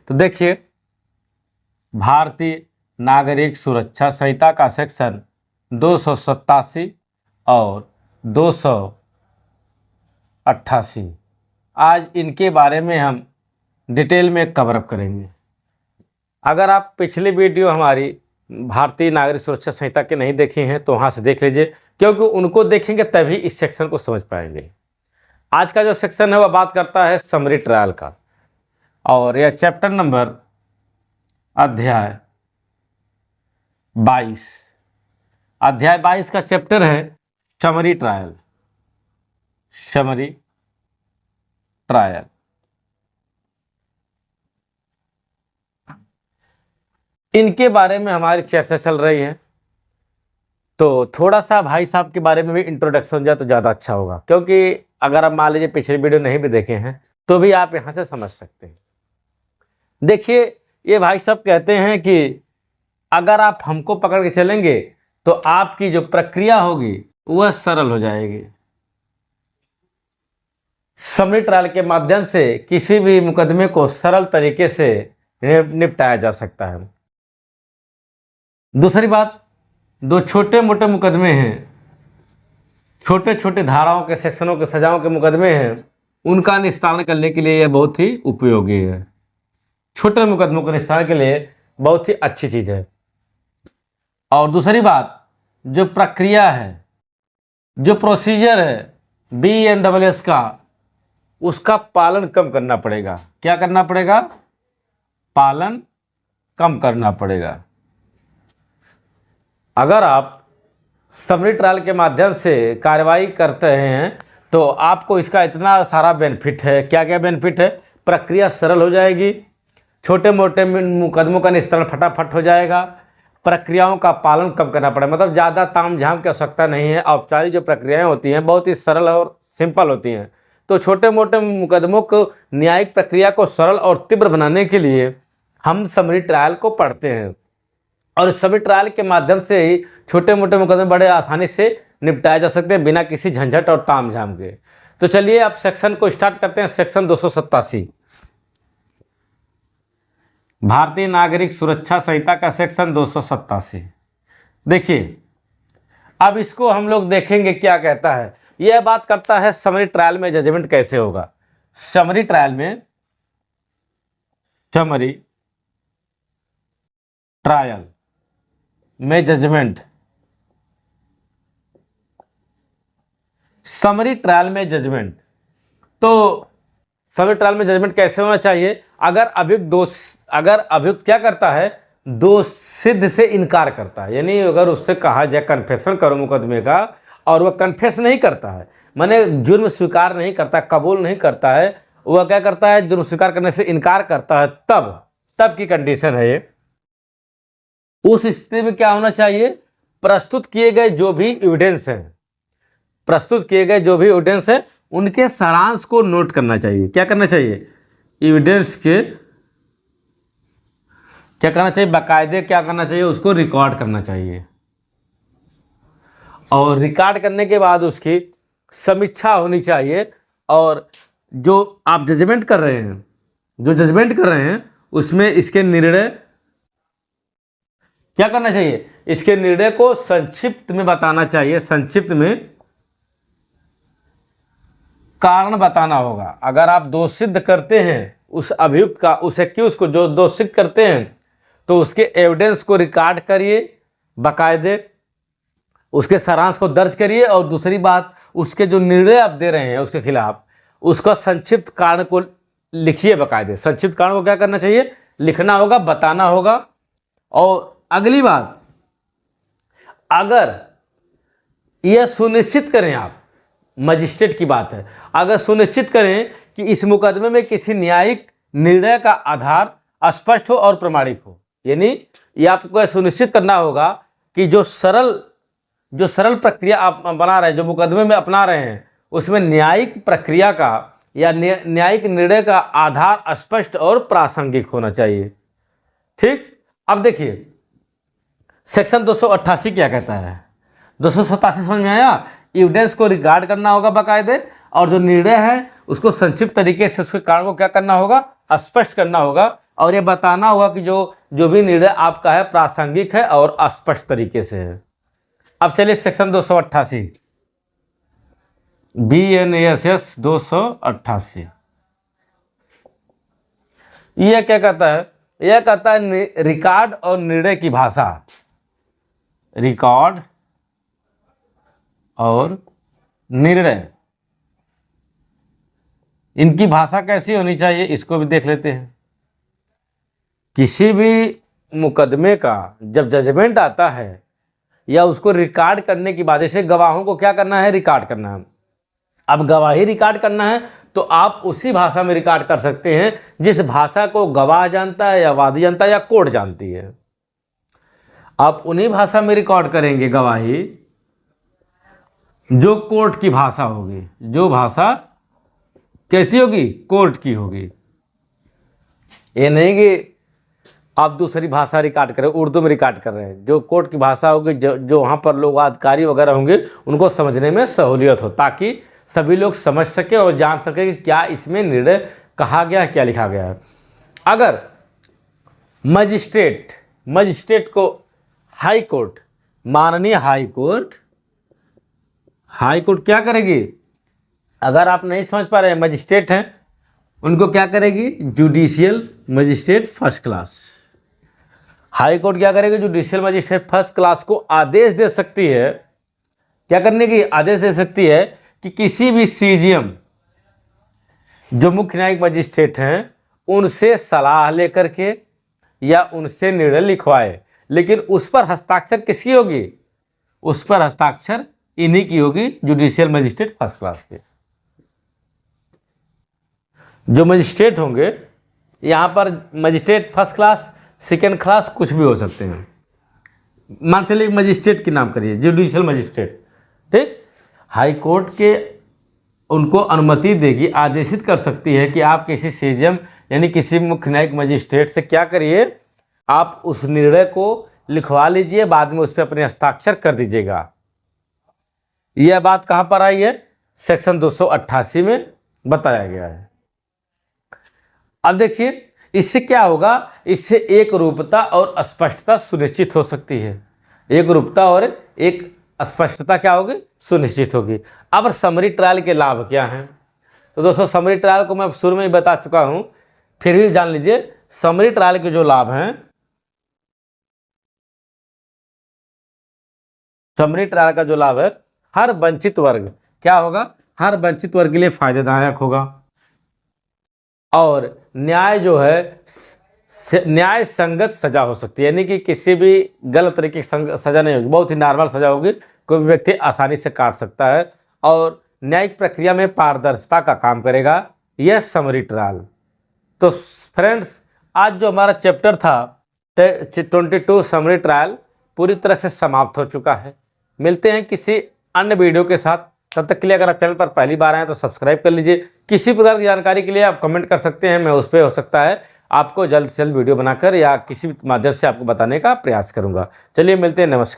तो देखिए, भारतीय नागरिक सुरक्षा संहिता का सेक्शन 287 और 288, आज इनके बारे में हम डिटेल में कवरअप करेंगे। अगर आप पिछली वीडियो हमारी भारतीय नागरिक सुरक्षा संहिता के नहीं देखी हैं तो वहाँ से देख लीजिए, क्योंकि उनको देखेंगे तभी इस सेक्शन को समझ पाएंगे। आज का जो सेक्शन है वह बात करता है समरी ट्रायल का, और यह चैप्टर नंबर अध्याय 22 का चैप्टर है समरी ट्रायल। समरी ट्रायल इनके बारे में हमारी चर्चा चल रही है, तो थोड़ा सा भाई साहब के बारे में भी इंट्रोडक्शन जाए तो ज़्यादा अच्छा होगा, क्योंकि अगर आप मान लीजिए पिछली वीडियो नहीं भी देखे हैं तो भी आप यहाँ से समझ सकते हैं। देखिए, ये भाई साहब कहते हैं कि अगर आप हमको पकड़ के चलेंगे तो आपकी जो प्रक्रिया होगी वह सरल हो जाएगी। समरी ट्रायल के माध्यम से किसी भी मुकदमे को सरल तरीके से निपटाया जा सकता है। दूसरी बात, दो छोटे मोटे मुकदमे हैं, छोटे छोटे धाराओं के सेक्शनों के सजाओं के मुकदमे हैं, उनका निस्तारण करने के लिए यह बहुत ही उपयोगी है। छोटे मुकदमों को निस्तारण के लिए बहुत ही अच्छी चीज़ है। और दूसरी बात, जो प्रक्रिया है, जो प्रोसीजर है BNSS का, उसका पालन कम करना पड़ेगा। क्या करना पड़ेगा? पालन कम करना पड़ेगा। अगर आप समरी ट्रायल के माध्यम से कार्रवाई करते हैं तो आपको इसका इतना सारा बेनिफिट है। क्या क्या बेनिफिट है? प्रक्रिया सरल हो जाएगी, छोटे मोटे मुकदमों का निस्तारण फटाफट हो जाएगा, प्रक्रियाओं का पालन कम करना पड़ेगा, मतलब ज़्यादा तामझाम की आवश्यकता नहीं है। औपचारिक जो प्रक्रियाएं होती हैं बहुत ही सरल और सिंपल होती हैं। तो छोटे मोटे मुकदमों को, न्यायिक प्रक्रिया को सरल और तीव्र बनाने के लिए हम समरी ट्रायल को पढ़ते हैं, और समरी ट्रायल के माध्यम से ही छोटे मोटे मुकदमे बड़े आसानी से निपटाए जा सकते हैं बिना किसी झंझट और तामझाम के। तो चलिए अब सेक्शन को स्टार्ट करते हैं। सेक्शन 287, भारतीय नागरिक सुरक्षा संहिता का सेक्शन 287। देखिए, अब इसको हम लोग देखेंगे क्या कहता है। यह बात करता है समरी ट्रायल में जजमेंट कैसे होगा। समरी ट्रायल में, समरी ट्रायल में जजमेंट, समरी ट्रायल में जजमेंट, तो समरी ट्रायल में जजमेंट कैसे होना चाहिए? अगर अभियुक्त क्या करता है? दोषसिद्ध से इनकार करता है, यानी अगर उससे कहा जाए कन्फेशन करो मुकदमे का और वह कन्फेस नहीं करता है, माने जुर्म स्वीकार नहीं करता, कबूल नहीं करता है, वह क्या करता है? जुर्म स्वीकार करने से इनकार करता है, तब की कंडीशन है ये। उस स्थिति में क्या होना चाहिए? प्रस्तुत किए गए जो भी एविडेंस है, उनके सारांश को नोट करना चाहिए। क्या करना चाहिए? एविडेंस के क्या करना चाहिए? बाकायदे क्या करना चाहिए? उसको रिकॉर्ड करना चाहिए, और रिकॉर्ड करने के बाद उसकी समीक्षा होनी चाहिए। और जो आप जजमेंट कर रहे हैं, उसमें इसके निर्णय क्या करना चाहिए? इसके निर्णय को संक्षिप्त में बताना चाहिए, संक्षिप्त में कारण बताना होगा। अगर आप दोष सिद्ध करते हैं उस अभियुक्त का, उस एक्यूज को जो दोष सिद्ध करते हैं, तो उसके एविडेंस को रिकॉर्ड करिए बाकायदे, उसके सारांश को दर्ज करिए, और दूसरी बात, उसके जो निर्णय आप दे रहे हैं उसके खिलाफ, उसका संक्षिप्त कारण को लिखिए बाकायदे। संक्षिप्त कारण को क्या करना चाहिए? लिखना होगा, बताना होगा। और अगली बात, अगर यह सुनिश्चित करें आप, मजिस्ट्रेट की बात है, अगर सुनिश्चित करें कि इस मुकदमे में किसी न्यायिक निर्णय का आधार स्पष्ट हो और प्रमाणिक हो, यानी ये आपको सुनिश्चित करना होगा कि जो सरल प्रक्रिया आप बना रहे हैं, जो मुकदमे में अपना रहे हैं, उसमें न्यायिक प्रक्रिया का या न्यायिक निर्णय का आधार स्पष्ट और प्रासंगिक होना चाहिए। ठीक, अब देखिए सेक्शन 288 क्या कहता है। 287 समझ में आया? एविडेंस को रिकॉर्ड करना होगा बाकायदे, और जो निर्णय है उसको संक्षिप्त तरीके से उसके कारण को क्या करना होगा? स्पष्ट करना होगा, और ये बताना होगा कि जो भी निर्णय आपका है प्रासंगिक है और स्पष्ट तरीके से है। अब चलिए सेक्शन 288 BNSS 288, यह क्या कहता है? यह कहता है रिकॉर्ड और निर्णय की भाषा, रिकॉर्ड और निर्णय, इनकी भाषा कैसी होनी चाहिए इसको भी देख लेते हैं। किसी भी मुकदमे का जब जजमेंट आता है या उसको रिकॉर्ड करने की बात, जैसे गवाहों को क्या करना है? रिकॉर्ड करना है। अब गवाही रिकॉर्ड करना है तो आप उसी भाषा में रिकॉर्ड कर सकते हैं जिस भाषा को गवाह जानता है या वादी जानता है या कोर्ट जानती है। आप उन्हीं भाषा में रिकॉर्ड करेंगे गवाही जो कोर्ट की भाषा होगी, जो भाषा कैसी होगी? कोर्ट की होगी। ये नहीं कि आप दूसरी भाषा रिकॉर्ड करें, उर्दू में रिकॉर्ड कर रहे हैं, जो कोर्ट की भाषा होगी, जो वहाँ पर लोग अधिकारी वगैरह होंगे उनको समझने में सहूलियत हो, ताकि सभी लोग समझ सके और जान सके कि क्या इसमें निर्णय कहा गया है, क्या लिखा गया है। अगर मजिस्ट्रेट को हाई कोर्ट, माननीय हाई कोर्ट क्या करेगी? अगर आप नहीं समझ पा रहे हैं, मजिस्ट्रेट हैं, उनको क्या करेगी? Judicial magistrate first class. High court क्या करेगी? जुडिशियल मजिस्ट्रेट फर्स्ट क्लास को आदेश दे सकती है, क्या करने की? आदेश दे सकती है कि किसी भी CGM जो मुख्य न्यायिक मजिस्ट्रेट हैं उनसे सलाह लेकर के या उनसे निर्णय लिखवाए, लेकिन उस पर हस्ताक्षर किसकी होगी? उस पर हस्ताक्षर इन्हीं की होगी, जुडिशियल मजिस्ट्रेट फर्स्ट क्लास के। जो मजिस्ट्रेट होंगे, यहाँ पर magistrate first class, second class, कुछ भी हो सकते हैं। मान चलिए मजिस्ट्रेट की नाम करिए, जुडिशियल मजिस्ट्रेट, ठीक। हाई कोर्ट के उनको अनुमति देगी, आदेशित कर सकती है कि आप किसी CGM यानी किसी मुख्य न्यायिक मजिस्ट्रेट से क्या करिए? आप उस निर्णय को लिखवा लीजिए, बाद में उस पर अपने हस्ताक्षर कर दीजिएगा। यह बात कहाँ पर आई है? सेक्शन 288 में बताया गया है। अब देखिए इससे क्या होगा? इससे एक रूपता और स्पष्टता सुनिश्चित हो सकती है। एक रूपता और एक स्पष्टता क्या होगी? सुनिश्चित होगी। अब समरी ट्रायल के लाभ क्या हैं? तो दोस्तों समरी ट्रायल को मैं शुरू में ही बता चुका हूं, फिर भी जान लीजिए समरी ट्रायल के जो लाभ हैं। समरी ट्रायल का जो लाभ है, हर वंचित वर्ग क्या होगा? हर वंचित वर्ग के लिए फायदेदायक होगा और न्याय जो है न्याय संगत सजा हो सकती है, यानी कि किसी भी गलत तरीके की सजा नहीं होगी, बहुत ही नॉर्मल सजा होगी, कोई भी व्यक्ति आसानी से काट सकता है और न्यायिक प्रक्रिया में पारदर्शिता का काम करेगा यह समरी ट्रायल। तो फ्रेंड्स आज जो हमारा चैप्टर था 22 समरी ट्रायल पूरी तरह से समाप्त हो चुका है। मिलते हैं किसी अन्य वीडियो के साथ, तब तक के लिए अगर आप चैनल पर पहली बार आए तो सब्सक्राइब कर लीजिए। किसी प्रकार की जानकारी के लिए आप कमेंट कर सकते हैं, मैं उस पर हो सकता है आपको जल्द से जल्द वीडियो बनाकर या किसी माध्यम से आपको बताने का प्रयास करूंगा। चलिए मिलते हैं, नमस्कार।